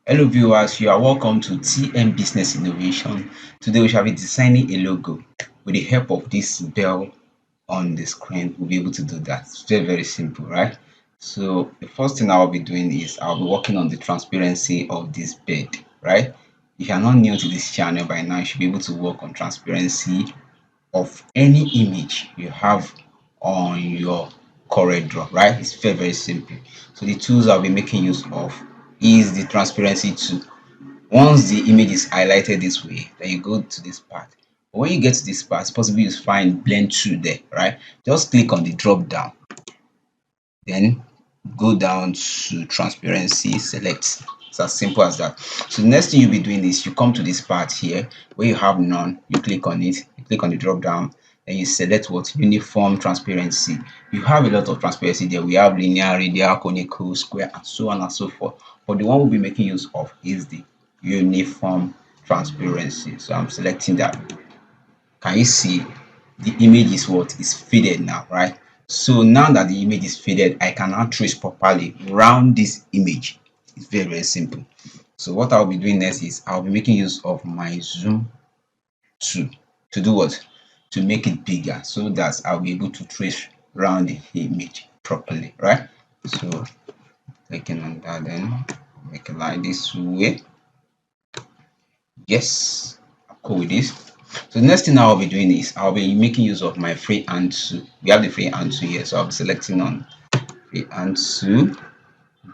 Hello viewers, you are welcome to TM Business Innovation. Today we shall be designing a logo. With the help of this bell on the screen, we'll be able to do that. It's very simple, right? So the first thing I'll be doing is I'll be working on the transparency of this bed, right? If you are not new to this channel by now, you should be able to work on transparency of any image you have on your Coreldraw, right? It's very simple. So the tools I'll be making use of is the transparency tool. Once the image is highlighted this way, then you go to this part. But when you get to this part, it's possible you find blend tool there, right? Just click on the drop down, then go down to transparency, select. It's as simple as that. So the next thing you'll be doing is you come to this part here where you have none, you click on it, you click on the drop down, and you select what uniform transparency. You have a lot of transparency there. We have linear, radial, conical, square, and so on and so forth. But the one we'll be making use of is the uniform transparency. So I'm selecting that. Can you see the image is what is faded now, right? So now that the image is faded, I can now trace properly around this image. It's very simple. So what I'll be doing next is I'll be making use of my zoom tool to do what? To make it bigger so that I'll be able to trace around the image properly, right? So clicking on that, then make it like this way. Yes, I'm cool with this. So the next thing I'll be doing is I'll be making use of my freehand tool. We have the freehand tool here, so I'll be selecting on freehand tool.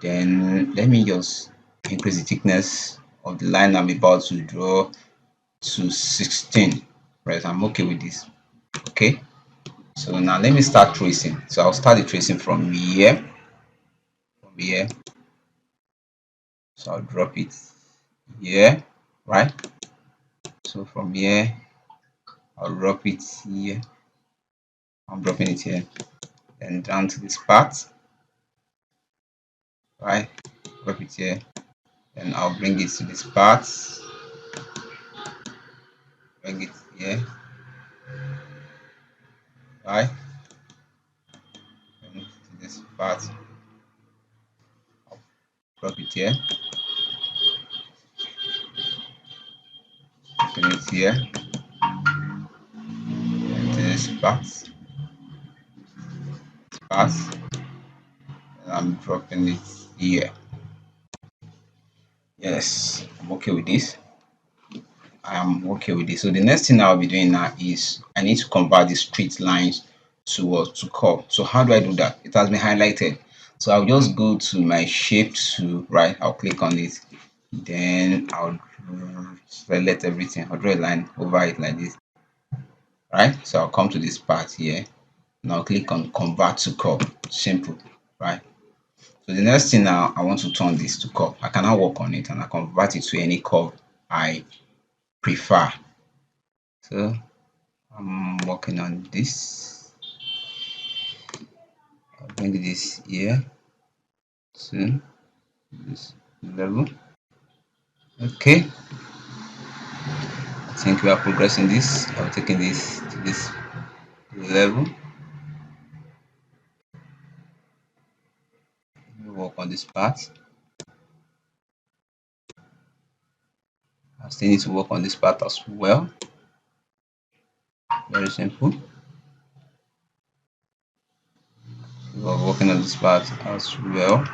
Then let me just increase the thickness of the line I'm about to draw to 16. Right, I'm okay with this. Okay, so now let me start tracing. So I'll start the tracing from here, from here. So I'll drop it here, right? So from here, I'll drop it here. I'm dropping it here. Then down to this part, right? Drop it here. Then I'll bring it to this part, bring it here, right? And to this part, I'll drop it here, bring it here, and to this part, and I'm dropping it here. Yes, I'm okay with this. I am okay with this. So the next thing I'll be doing now is I need to convert the straight lines to curve. So how do I do that? It has been highlighted. So I'll just go to my shape tool, right? I'll click on it. Then I'll select everything. I'll draw a line over it like this, right? So I'll come to this part here. Now click on convert to curve. Simple, right? So the next thing now, I want to turn this to curve. I can now work on it and I convert it to any curve I prefer. So I'm working on this. I'll bring this here to this level. Okay, I think we are progressing this. I'm taking this to this level. We work on this part. I still need to work on this part as well. Very simple. We're working on this part as well.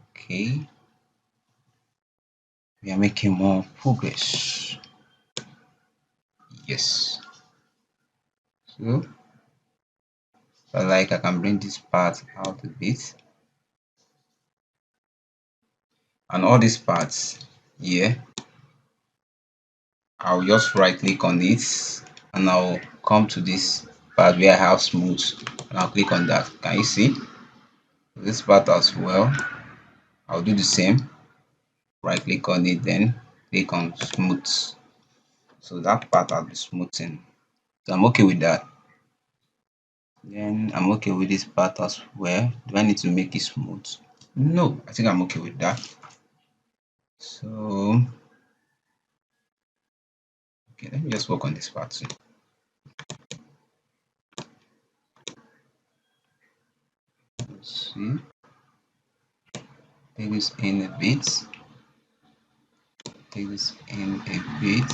Okay, we are making more progress. Yes. So I can bring this part out a bit, and all these parts here, I'll just right click on it and I'll come to this part where I have smooth and I'll click on that. Can you see this part as well? I'll do the same, right click on it, then click on smooth. So that part I'll be smoothing. So I'm okay with that. Then I'm okay with this part as well. Do I need to make it smooth? No, I think I'm okay with that. So okay, let me just work on this part too. Let's see. Take this in a bit. Take this in a bit.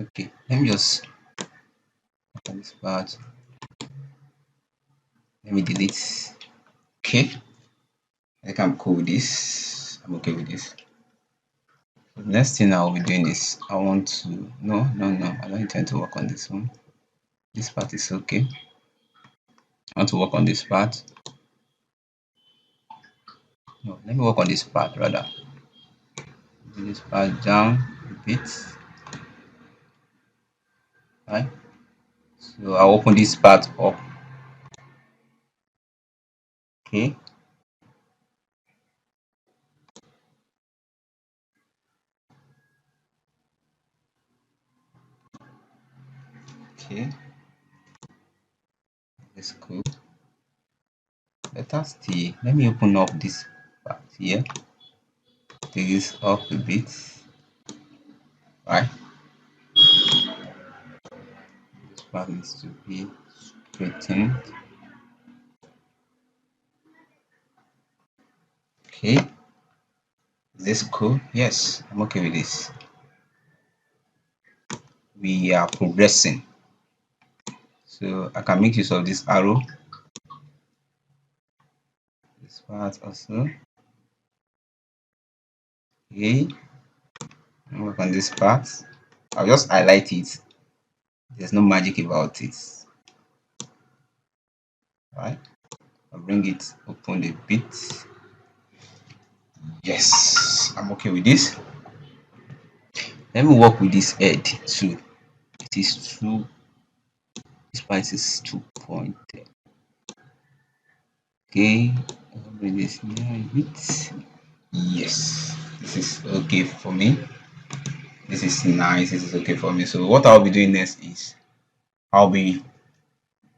Okay, let me just open this part. Let me delete. Okay, I think I'm cool with this. I'm okay with this. The next thing I'll be doing is I want to no, I don't intend to work on this one. This part is okay. I want to work on this part. No, let me work on this part rather. Bring this part down a bit. Right. So I'll open this part up. Okay. Okay. That's cool. Let us see. Let me open up this part here. Take this up a bit. Right. This part needs to be straightened. Okay. Is this cool? Yes, I'm okay with this. We are progressing. So I can make use of this arrow. This part also. Okay. Work on this part. I'll just highlight it. There's no magic about it. Right. I'll bring it open a bit. Yes, I'm okay with this. Let me work with this head too. It is too, this part is too pointed. Okay, I'll bring this near a bit. Yes, this is okay for me. This is nice. This is okay for me. So what I'll be doing next is I'll be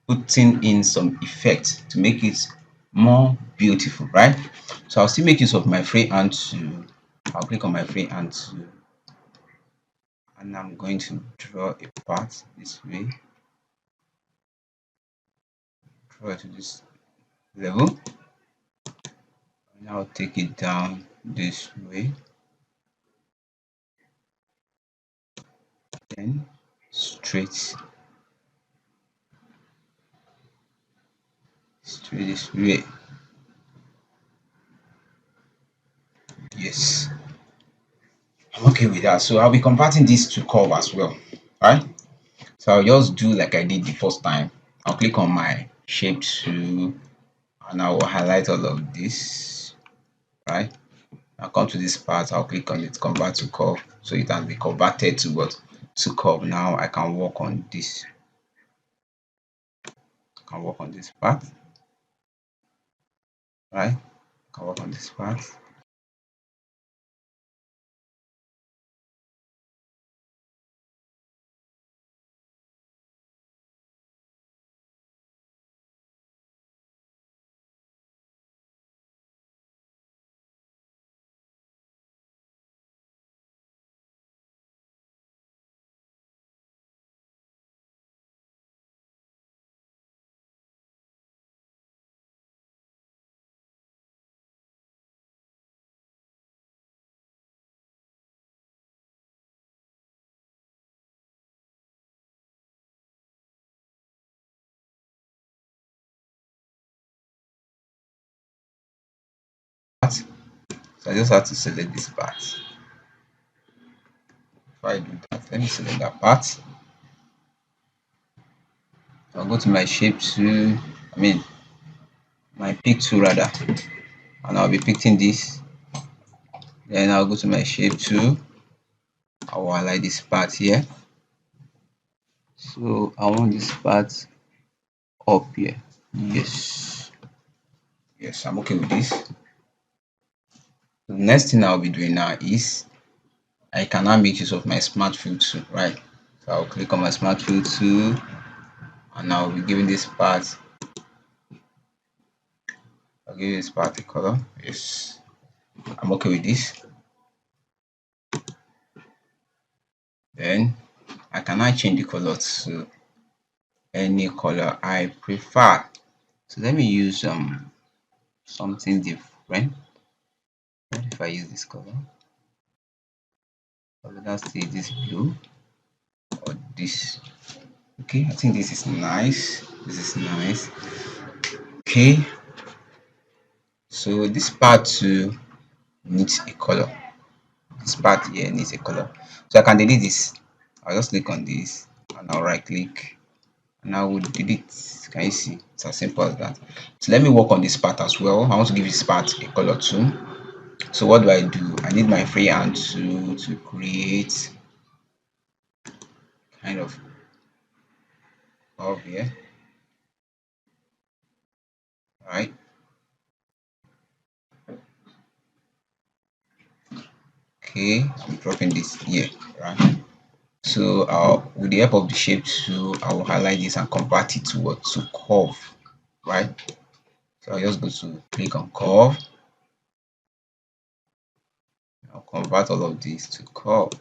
putting in some effect to make it more beautiful, right? So I'll still make use of my free hand tool. I'll click on my free hand tool and I'm going to draw a path this way. Draw to this level. And I'll take it down this way. Then straight this way. Yes, I'm okay with that. So I'll be converting this to curve as well, right? So I'll just do like I did the first time. I'll click on my shape tool and I will highlight all of this, right? I'll come to this part, I'll click on it, convert to curve, so it can be converted to what? To curve. Now I can work on this. I can work on this part, right? I can work on this part. So I just have to select this part. If I do that, let me select that part. I'll go to my shape tool, my pick tool rather, and I'll be picking this. Then I'll go to my shape tool. I will highlight this part here. So I want this part up here. Yes. Yes, I'm okay with this. The next thing I'll be doing now is I can now make use of my smart fill tool, right? So I'll click on my smart fill tool and I'll be giving this part, I'll give this part a color. Yes, I'm okay with this. Then I can now change the color to any color I prefer. So let me use something different. What if I use this color? Or let us say this blue or this. Okay, I think this is nice. This is nice. Okay, so this part too needs a color. This part here needs a color. So I can delete this. I'll just click on this and I'll right click and I will delete. Can you see? It's as simple as that. So let me work on this part as well. I want to give this part a color too. So what do? I need my freehand to create kind of here. All right. Okay, I'm dropping this here, right? So with the help of the shape tool, I will highlight this and convert it to what? To curve, right? So I'll just go to click on curve. I'll convert all of this to curve.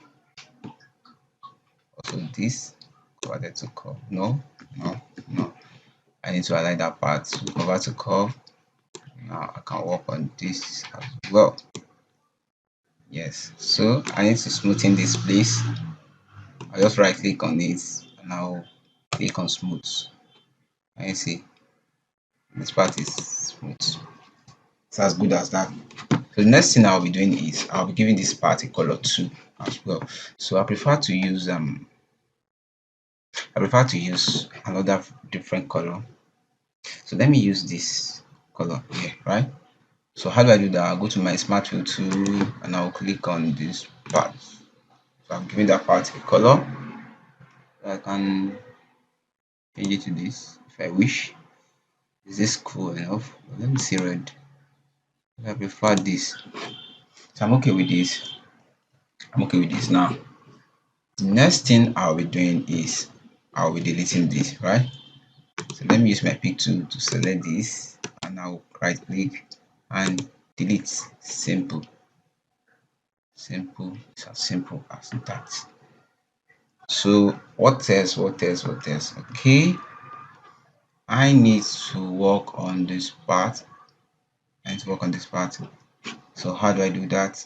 Also this converted to curve. No, no, no. I need to align that part to convert to curve. Now I can work on this as well. Yes. So I need to smoothen this place. I'll just right click on it and I'll click on smooth. And you see this part is smooth. It's as good as that. So the next thing I'll be doing is I'll be giving this part a color too as well. So I prefer to use another different color. So let me use this color here, right? So how do I do that? I'll go to my smart fill tool and I'll click on this part. So I'm giving that part a color. I can change it to this if I wish. Is this cool enough? Let me see red. I prefer this. So I'm okay with this. I'm okay with this now. The next thing I'll be doing is I'll be deleting this, right? So let me use my pick tool to select this and I'll right click and delete. Simple. Simple. It's as simple as that. So what else? What else? What else? Okay. I need to work on this part. I need to work on this part. So how do I do that?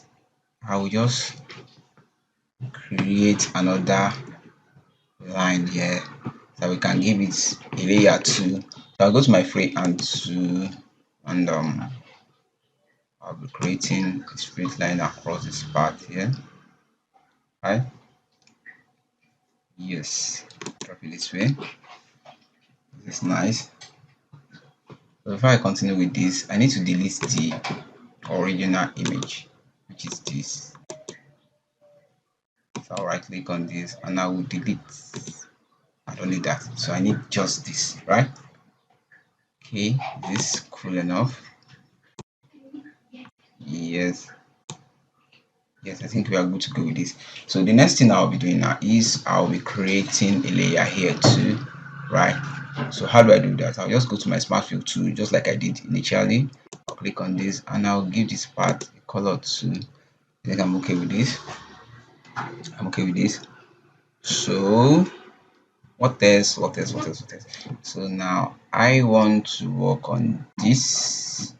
I will just create another line here so we can give it a layer 2. So I'll go to my freehand tool and I'll be creating a straight line across this part here. Right? Yes. Drop it this way. This is nice. So before I continue with this, I need to delete the original image, which is this. So I'll right click on this and I will delete. I don't need that. So I need just this, right? Okay, this is cool enough. Yes. Yes, I think we are good to go with this. So the next thing I'll be doing now is I'll be creating a layer here too, right? So how do I do that? I'll just go to my smart fill tool just like I did initially. I'll click on this and I'll give this part a color too. I think I'm okay with this. I'm okay with this. So what else? What else? What else? What else? So now I want to work on this.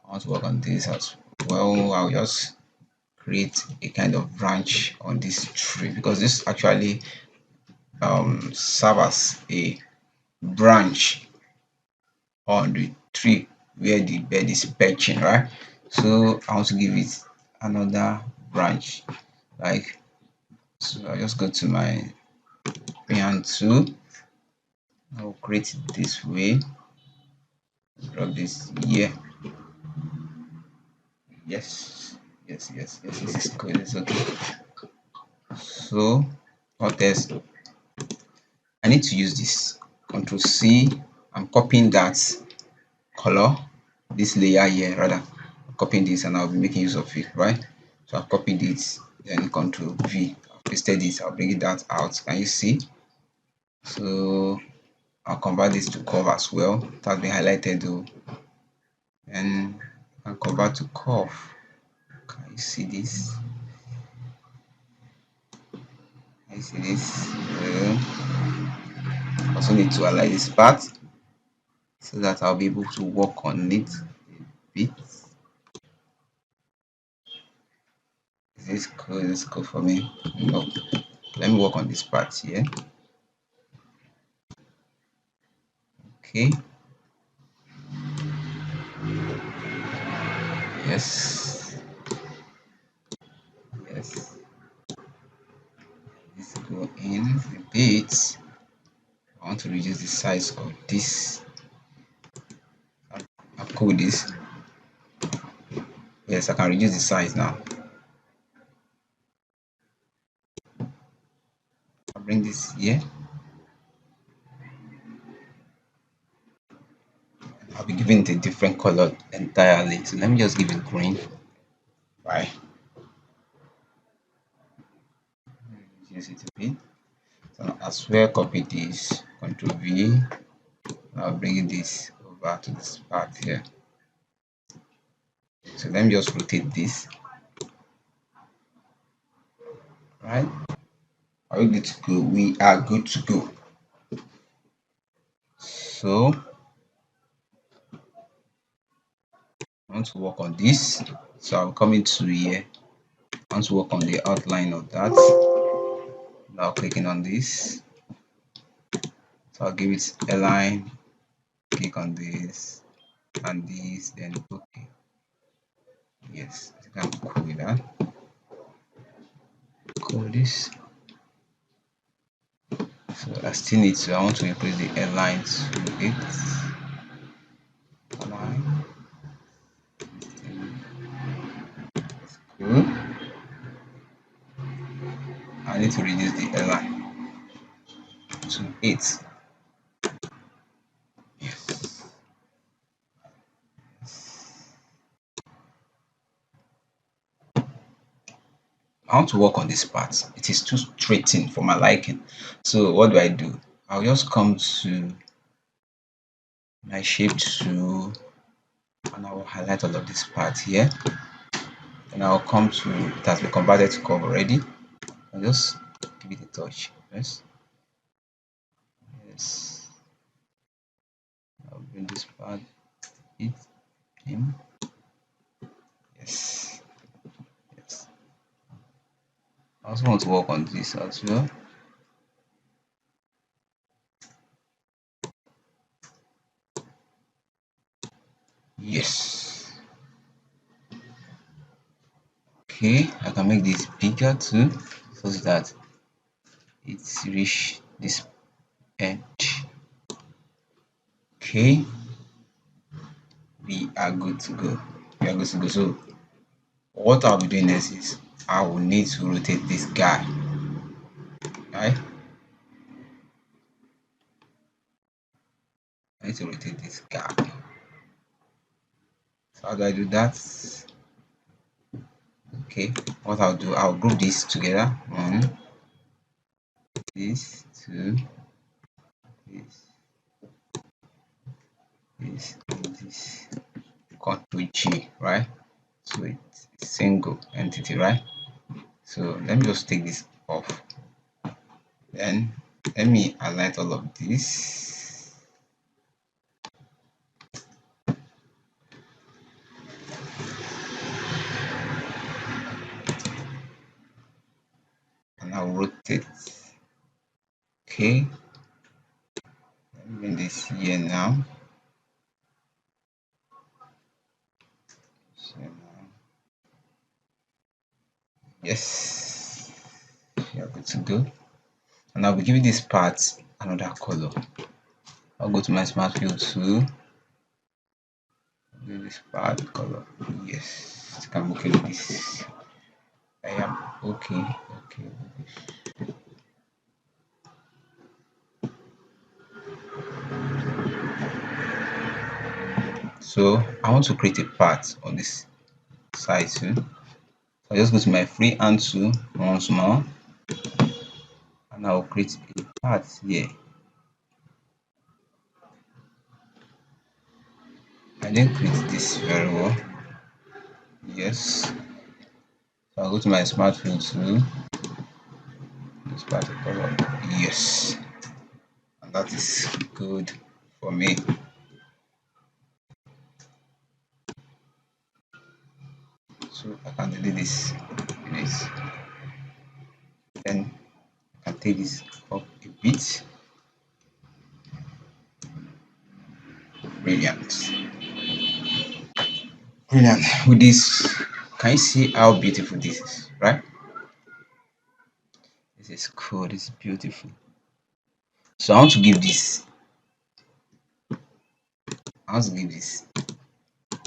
I want to work on this as well. I'll just create a kind of branch on this tree because this actually serve as a branch on the tree where the bird is perching, right? So I want to give it another branch, like so. I just go to my freehand tool. I'll create it this way. Drop this here. Yes, yes, yes, yes. This is good. It's okay. So what else? I need to use this. Control C. I'm copying that color, this layer here rather. I'm copying this and I'll be making use of it, right? So I've copied it, then Control V. I've pasted it. I'll bring that out. Can you see? So I'll convert this to curve as well. It has been highlighted though. And I'll convert to curve. Can you see this? Can you see this? Also need to align this part. so that I'll be able to work on it a bit. Is this cool? Is this cool for me? No. Let me work on this part here. Okay. Yes. Yes. Let's go in a bit. I want to reduce the size of this. I'll call this. Yes, I can reduce the size now. I'll bring this here. I'll be giving it a different color entirely. So let me just give it green. Right. Reduce it a bit. So as well, copy this. Control V. I'll bring this over to this part here. So let me just rotate this. Right. Are we good to go? We are good to go. So I want to work on this. So I'll come into here. I want to work on the outline of that. Now clicking on this. So I'll give it a line. Click on this and this. Then okay. Yes, I think I'm cool with that. Cool with this. So I still need to. I want to increase the align to 8. Align. Cool. I need to reduce the align to 8. Yes. I want to work on this part. It is too straightened for my liking. So what do? I'll just come to my shape tool and I will highlight all of this part here. And I'll come to it has been converted to curve already. I'll just give it a touch. Yes. Yes. I'll bring this part it in. Yes. Yes. I also want to work on this as well. Yes. Okay, I can make this bigger too, so that it's reach this edge. Okay, we are good to go. We are good to go. So what I'll be doing next is I will need to rotate this guy. Right? I need to rotate this guy. So how do I do that? Okay, what I'll do, I'll group this together. One, this, two, this, and this. Control G, right? So it's a single entity, right? So let me just take this off. Then let me highlight all of this. And I'll rotate. Okay. Let me bring this here now. So now, yes, we are good to go. And I'll be giving this part another color. I'll go to my smart field tool. Give this part color. Yes, I'm okay with this. I am okay. Okay. So I want to create a path on this side too. So I just go to my freehand tool once more and I'll create a path here. I didn't create this very well. Yes. So I'll go to my smart field tool. This part of color. Yes. And that is good for me. So I can delete this, then I can take this up a bit. Brilliant. Brilliant. With this, can you see how beautiful this is, right? This is cool, this is beautiful. So I want to give this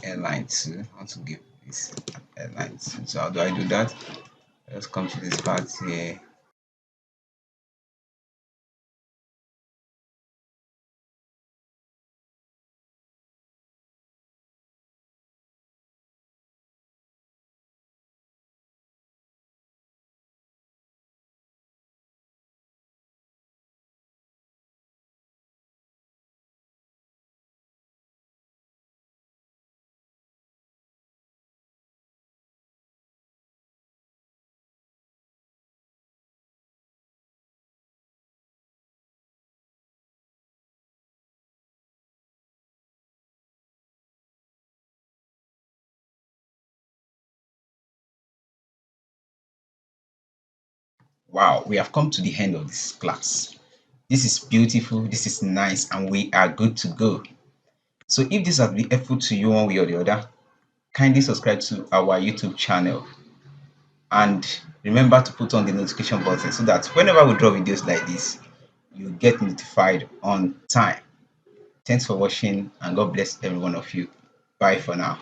airline too. I want to give this airline too. So how do I do that? Let's come to this part here. Wow, we have come to the end of this class. This is beautiful, this is nice, and we are good to go. So if this has been helpful to you one way or the other, kindly subscribe to our YouTube channel and remember to put on the notification button so that whenever we drop videos like this, you get notified on time. Thanks for watching and God bless every one of you. Bye for now.